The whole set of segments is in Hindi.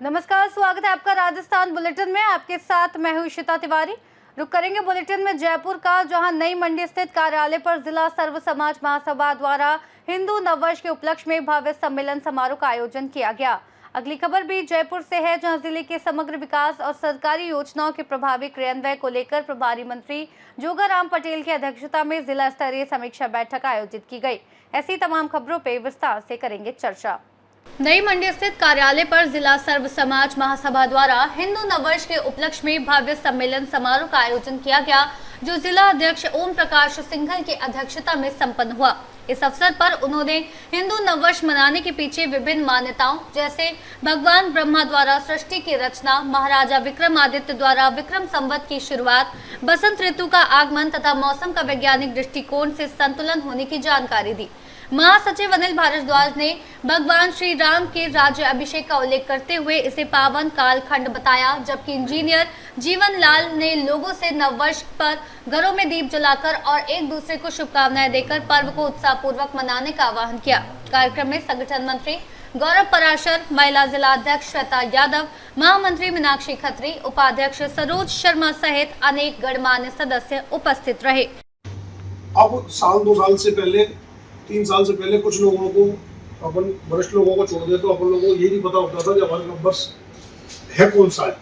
नमस्कार, स्वागत है आपका राजस्थान बुलेटिन में। आपके साथ मैं हूं इशिता तिवारी। रुक करेंगे बुलेटिन में जयपुर का, जहां नई मंडी स्थित कार्यालय पर जिला सर्व समाज महासभा द्वारा हिंदू नववर्ष के उपलक्ष्य में भव्य सम्मेलन समारोह का आयोजन किया गया। अगली खबर भी जयपुर से है, जहां जिले के समग्र विकास और सरकारी योजनाओं के प्रभावी क्रियान्वयन को लेकर प्रभारी मंत्री जोगाराम पटेल की अध्यक्षता में जिला स्तरीय समीक्षा बैठक आयोजित की गई। ऐसी तमाम खबरों पर विस्तार से करेंगे चर्चा। नई मंडी स्थित कार्यालय पर जिला सर्व समाज महासभा द्वारा हिंदू नववर्ष के उपलक्ष्य में भव्य सम्मेलन समारोह का आयोजन किया गया, जो जिला अध्यक्ष ओम प्रकाश सिंघल की अध्यक्षता में संपन्न हुआ। इस अवसर पर उन्होंने हिंदू नववर्ष मनाने के पीछे विभिन्न मान्यताओं, जैसे भगवान ब्रह्मा द्वारा सृष्टि की रचना, महाराजा विक्रमादित्य द्वारा विक्रम संवत की शुरुआत, बसंत ऋतु का आगमन तथा मौसम का वैज्ञानिक दृष्टिकोण से संतुलन होने की जानकारी दी। महासचिव अनिल भारद्वाज ने भगवान श्री राम के राज्य अभिषेक का उल्लेख करते हुए इसे पावन काल खंड बताया, जबकि इंजीनियर जीवन लाल ने लोगों से नववर्ष पर घरों में दीप जलाकर और एक दूसरे को शुभकामनाएं देकर पर्व को उत्साहपूर्वक मनाने का आह्वान किया। कार्यक्रम में संगठन मंत्री गौरव पराशर, महिला जिला अध्यक्ष श्वेता यादव, महामंत्री मीनाक्षी खत्री, उपाध्यक्ष सरोज शर्मा सहित अनेक गणमान्य सदस्य उपस्थित रहे। अब साल 2 साल से पहले, 3 साल से पहले कुछ लोगों को, अपन वरिष्ठ लोगों को छोड़ दे तो अपन लोगों को ये नहीं पता होता था कि हमारा नववर्ष है कौन सा है।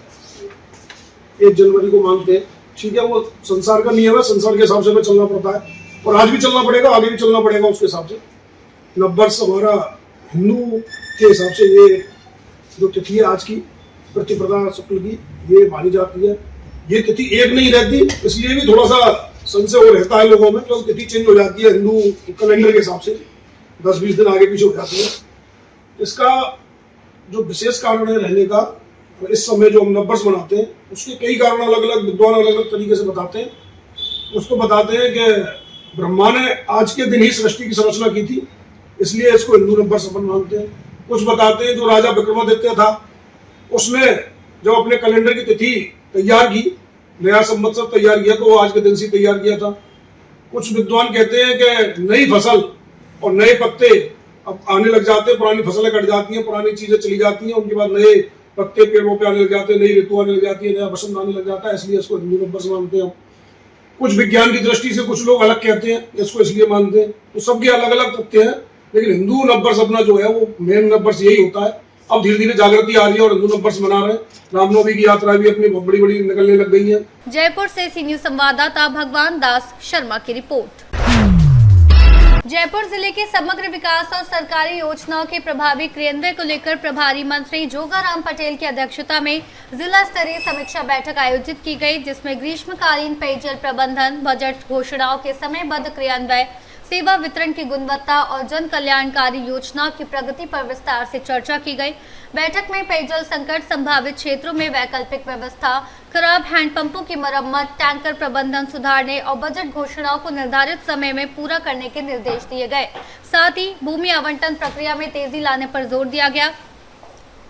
1 जनवरी को मानते हैं, ठीक है, वो संसार का नियम है, संसार के हिसाब से हमें चलना पड़ता है और आज भी चलना पड़ेगा, आगे भी चलना पड़ेगा उसके हिसाब से। नववर्ष हमारा हिंदू के हिसाब से ये जो तिथि है आज की प्रतिपदा शुक्ल की, ये मानी जाती है। ये तिथि एक नहीं रहती, इसलिए भी थोड़ा सा संशय वो रहता है लोगों में, क्योंकि तिथि चेंज हो जाती है हिंदू कैलेंडर के हिसाब से, 10-20 दिन आगे पीछे हो जाती है। इसका जो विशेष कारण है रहने का, इस समय जो हम नववर्ष मनाते हैं, उसके कई कारण अलग अलग विद्वान अलग अलग तरीके से बताते हैं। उसको बताते हैं कि ब्रह्मा ने आज के दिन ही सृष्टि की संरचना की थी, इसलिए इसको हिंदू नववर्ष अपन मानते हैं। कुछ बताते हैं जो राजा विक्रमादित्य था, उसने जब अपने कैलेंडर की तिथि तैयार की, नया संवत्सर तैयार किया, तो वो आज के दिन से तैयार किया था। कुछ विद्वान कहते हैं कि नई फसल और नए पत्ते अब आने लग जाते हैं, पुरानी फसलें कट जाती हैं, पुरानी चीजें चली जाती हैं, उनके बाद नए पत्ते पेड़ों पे आने लग जाते हैं, नई ऋतु आने लग जाती है, नया बसंत आने लग जाता है, इसलिए इसको हिंदू नववर्ष मानते हैं। कुछ विज्ञान की दृष्टि से कुछ लोग अलग कहते हैं, इसको इसलिए मानते हैं। तो सबके अलग अलग तथ्य हैं, लेकिन हिंदू नववर्ष अपना जो है वो मेन नववर्ष यही होता है। अब धीरे धीरे जागृति आ रही है और हिंदू नववर्ष मना रहे हैं। रामनवमी की यात्रा भी अपनी बहुत बड़ी बड़ी निकलने लग गई है। जयपुर से सी न्यूज संवाददाता भगवान दास शर्मा की रिपोर्ट। जयपुर जिले के समग्र विकास और सरकारी योजनाओं के प्रभावी क्रियान्वयन को लेकर प्रभारी मंत्री जोगाराम पटेल की अध्यक्षता में जिला स्तरीय समीक्षा बैठक आयोजित की गई, जिसमें ग्रीष्मकालीन पेयजल प्रबंधन, बजट घोषणाओं के समयबद्ध क्रियान्वयन, सेवा वितरण की गुणवत्ता और जन कल्याणकारी योजनाओं की प्रगति पर विस्तार से चर्चा की गई। बैठक में पेयजल संकट संभावित क्षेत्रों में वैकल्पिक व्यवस्था, खराब हैंडपंपों की मरम्मत, टैंकर प्रबंधन सुधारने और बजट घोषणाओं को निर्धारित समय में पूरा करने के निर्देश दिए गए। साथ ही भूमि आवंटन प्रक्रिया में तेजी लाने पर जोर दिया गया।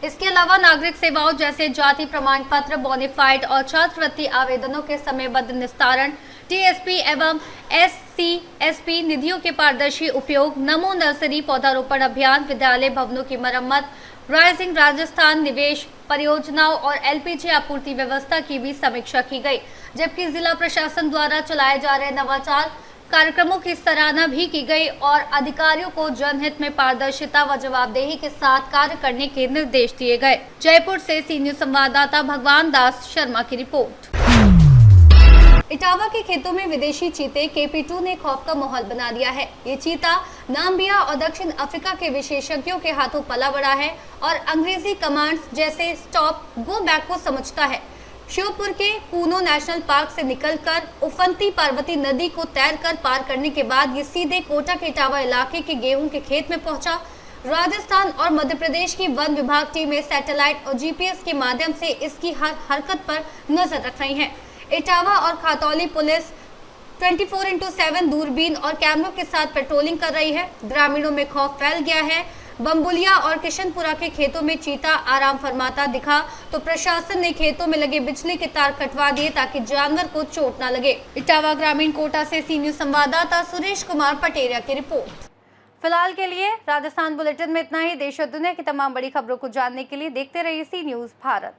इसके अलावा नागरिक सेवाओं जैसे जाति प्रमाण पत्र, बोनाफाइड और छात्रवृत्ति आवेदनों के समयबद्ध निस्तारण, टीएसपी एवं एससी/एसपी निधियों के पारदर्शी उपयोग, नमो नर्सरी पौधारोपण अभियान, विद्यालय भवनों की मरम्मत, राइजिंग राजस्थान निवेश परियोजनाओं और एलपीजी आपूर्ति व्यवस्था की भी समीक्षा की गई। जबकि जिला प्रशासन द्वारा चलाए जा रहे नवाचार कार्यक्रमों की सराहना भी की गई और अधिकारियों को जनहित में पारदर्शिता व जवाबदेही के साथ कार्य करने के निर्देश दिए गए। जयपुर से सी न्यूज संवाददाता भगवान दास शर्मा की रिपोर्ट। इटावा के खेतों में विदेशी चीते KP2 ने खौफ का माहौल बना दिया है। ये चीता नाम्बिया और दक्षिण अफ्रीका के विशेषज्ञों के हाथों पला बड़ा है और अंग्रेजी कमांड्स जैसे स्टॉप, गो बैक को समझता है। श्योपुर के कूनो नेशनल पार्क से निकलकर उफंती पार्वती नदी को तैरकर पार करने के बाद ये सीधे कोटा के इटावा इलाके के गेहूं के खेत में पहुंचा। राजस्थान और मध्य प्रदेश की वन विभाग टीमें सैटेलाइट और GPS के माध्यम से इसकी हर हरकत पर नजर रख रही हैं। इटावा और खातौली पुलिस 24/7 दूरबीन और कैमरों के साथ पेट्रोलिंग कर रही है। ग्रामीणों में खौफ फैल गया है। बम्बुलिया और किशनपुरा के खेतों में चीता आराम फरमाता दिखा तो प्रशासन ने खेतों में लगे बिजली के तार कटवा दिए ताकि जानवर को चोट न लगे। इटावा ग्रामीण कोटा से सी न्यूज संवाददाता सुरेश कुमार पटेरिया की रिपोर्ट। फिलहाल के लिए राजस्थान बुलेटिन में इतना ही। देश और दुनिया की तमाम बड़ी खबरों को जानने के लिए देखते रहिए सी न्यूज भारत।